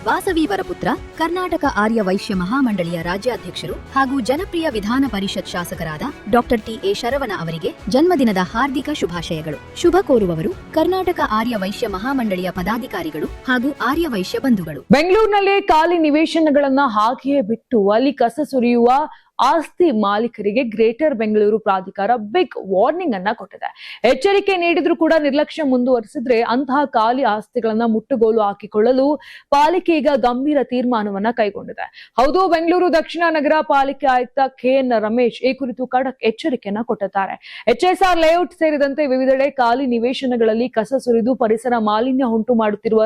ವಾಸವಿ ವರಪುತ್ರ ಕರ್ನಾಟಕ ಆರ್ಯ ವೈಶ್ಯ ಮಹಾಮಂಡಳಿಯ ರಾಜ್ಯಾಧ್ಯಕ್ಷರು ಹಾಗೂ ಜನಪ್ರಿಯ ವಿಧಾನ ಪರಿಷತ್ ಶಾಸಕರಾದ ಡಾಕ್ಟರ್ ಟಿ.ಎ. ಶರವಣ ಅವರಿಗೆ ಜನ್ಮದಿನದ ಹಾರ್ದಿಕ ಶುಭಾಶಯಗಳು. ಶುಭ ಕೋರುವವರು ಕರ್ನಾಟಕ ಆರ್ಯ ವೈಶ್ಯ ಮಹಾಮಂಡಳಿಯ ಪದಾಧಿಕಾರಿಗಳು ಹಾಗೂ ಆರ್ಯ ವೈಶ್ಯ ಬಂಧುಗಳು. ಬೆಂಗಳೂರಿನಲ್ಲಿ ಖಾಲಿ ನಿವೇಶನಗಳನ್ನ ಹಾಗೆಯೇ ಬಿಟ್ಟು ಅಲ್ಲಿ ಕಸ ಸುರಿಯುವ ಆಸ್ತಿ ಮಾಲೀಕರಿಗೆ ಗ್ರೇಟರ್ ಬೆಂಗಳೂರು ಪ್ರಾಧಿಕಾರ ಬಿಗ್ ವಾರ್ನಿಂಗ್ ಅನ್ನ ಕೊಟ್ಟಿದೆ. ಎಚ್ಚರಿಕೆ ನೀಡಿದ್ರೂ ಕೂಡ ನಿರ್ಲಕ್ಷ್ಯ ಮುಂದುವರಿಸಿದ್ರೆ ಅಂತಹ ಖಾಲಿ ಆಸ್ತಿಗಳನ್ನ ಮುಟ್ಟುಗೋಲು ಹಾಕಿಕೊಳ್ಳಲು ಪಾಲಿಕೆ ಈಗ ಗಂಭೀರ ತೀರ್ಮಾನವನ್ನ ಕೈಗೊಂಡಿದೆ. ಹೌದು, ಬೆಂಗಳೂರು ದಕ್ಷಿಣ ನಗರ ಪಾಲಿಕೆ ಆಯುಕ್ತ ಕೆ.ಎನ್. ರಮೇಶ್ ಈ ಕುರಿತು ಖಡಕ್ ಎಚ್ಚರಿಕೆಯನ್ನ ಕೊಟ್ಟಿದ್ದಾರೆ. ಎಚ್ಎಸ್ಆರ್ ಲೇಔಟ್ ಸೇರಿದಂತೆ ವಿವಿಧೆಡೆ ಖಾಲಿ ನಿವೇಶನಗಳಲ್ಲಿ ಕಸ ಸುರಿದು ಪರಿಸರ ಮಾಲಿನ್ಯ ಉಂಟು ಮಾಡುತ್ತಿರುವ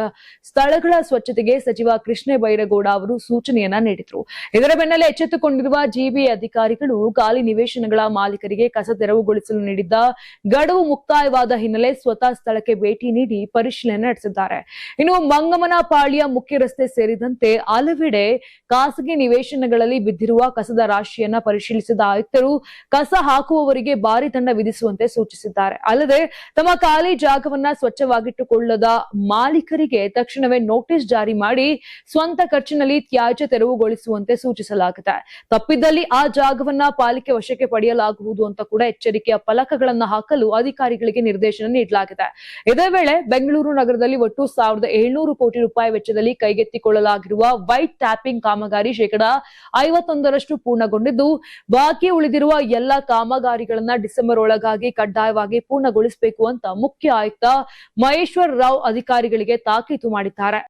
ಸ್ಥಳಗಳ ಸ್ವಚ್ಛತೆಗೆ ಸಚಿವ ಕೃಷ್ಣ ಬೈರೇಗೌಡ ಅವರು ಸೂಚನೆಯನ್ನ ನೀಡಿದ್ರು. ಇದರ ಬೆನ್ನಲ್ಲೇ ಎಚ್ಚೆತ್ತುಕೊಂಡಿರುವ ಜಿಬಿ ಅಧಿಕಾರಿಗಳು ಖಾಲಿ ನಿವೇಶನಗಳ ಮಾಲೀಕರಿಗೆ ಕಸ ತೆರವುಗೊಳಿಸಲು ನೀಡಿದ್ದ ಗಡುವು ಮುಕ್ತಾಯವಾದ ಹಿನ್ನೆಲೆ ಸ್ವತಃ ಸ್ಥಳಕ್ಕೆ ಭೇಟಿ ನೀಡಿ ಪರಿಶೀಲನೆ ನಡೆಸಿದ್ದಾರೆ. ಇನ್ನು ಮಂಗಮನಪಾಳ್ಯ ಮುಖ್ಯ ರಸ್ತೆ ಸೇರಿದಂತೆ ಹಲವೆಡೆ ಖಾಸಗಿ ನಿವೇಶನಗಳಲ್ಲಿ ಬಿದ್ದಿರುವ ಕಸದ ರಾಶಿಯನ್ನ ಪರಿಶೀಲಿಸಿದ ಆಯುಕ್ತರು ಕಸ ಹಾಕುವವರಿಗೆ ಭಾರಿ ದಂಡ ವಿಧಿಸುವಂತೆ ಸೂಚಿಸಿದ್ದಾರೆ. ಅಲ್ಲದೆ ತಮ್ಮ ಖಾಲಿ ಜಾಗವನ್ನ ಸ್ವಚ್ಛವಾಗಿಟ್ಟುಕೊಳ್ಳದ ಮಾಲೀಕರಿಗೆ ತಕ್ಷಣವೇ ನೋಟಿಸ್ ಜಾರಿ ಮಾಡಿ ಸ್ವಂತ ಖರ್ಚಿನಲ್ಲಿ ತ್ಯಾಜ್ಯ ತೆರವುಗೊಳಿಸುವಂತೆ ಸೂಚಿಸಲಾಗಿದೆ. ತಪ್ಪಿದ್ದಲ್ಲಿ ಆ ಜಾಗವನ್ನ ಪಾಲಿಕೆ ವಶಕ್ಕೆ ಪಡೆಯಲಾಗುವುದು ಅಂತ ಕೂಡ ಎಚ್ಚರಿಕೆಯ ಫಲಕಗಳನ್ನ ಹಾಕಲು ಅಧಿಕಾರಿಗಳಿಗೆ ನಿರ್ದೇಶನ ನೀಡಲಾಗಿದೆ. ಇದೇ ವೇಳೆ ಬೆಂಗಳೂರು ನಗರದಲ್ಲಿ ಒಟ್ಟು 1,700 ಕೋಟಿ ರೂಪಾಯಿ ವೆಚ್ಚದಲ್ಲಿ ಕೈಗೆತ್ತಿಕೊಳ್ಳಲಾಗಿರುವ ವೈಟ್ ಟ್ಯಾಪಿಂಗ್ ಕಾಮಗಾರಿ 51% ಪೂರ್ಣಗೊಂಡಿದ್ದು, ಬಾಕಿ ಉಳಿದಿರುವ ಎಲ್ಲ ಕಾಮಗಾರಿಗಳನ್ನ ಡಿಸೆಂಬರ್ ಒಳಗಾಗಿ ಕಡ್ಡಾಯವಾಗಿ ಪೂರ್ಣಗೊಳಿಸಬೇಕು ಅಂತ ಮುಖ್ಯ ಆಯುಕ್ತ ಮಹೇಶ್ವರ್ ರಾವ್ ಅಧಿಕಾರಿಗಳಿಗೆ ತಾಕೀತು ಮಾಡಿದ್ದಾರೆ.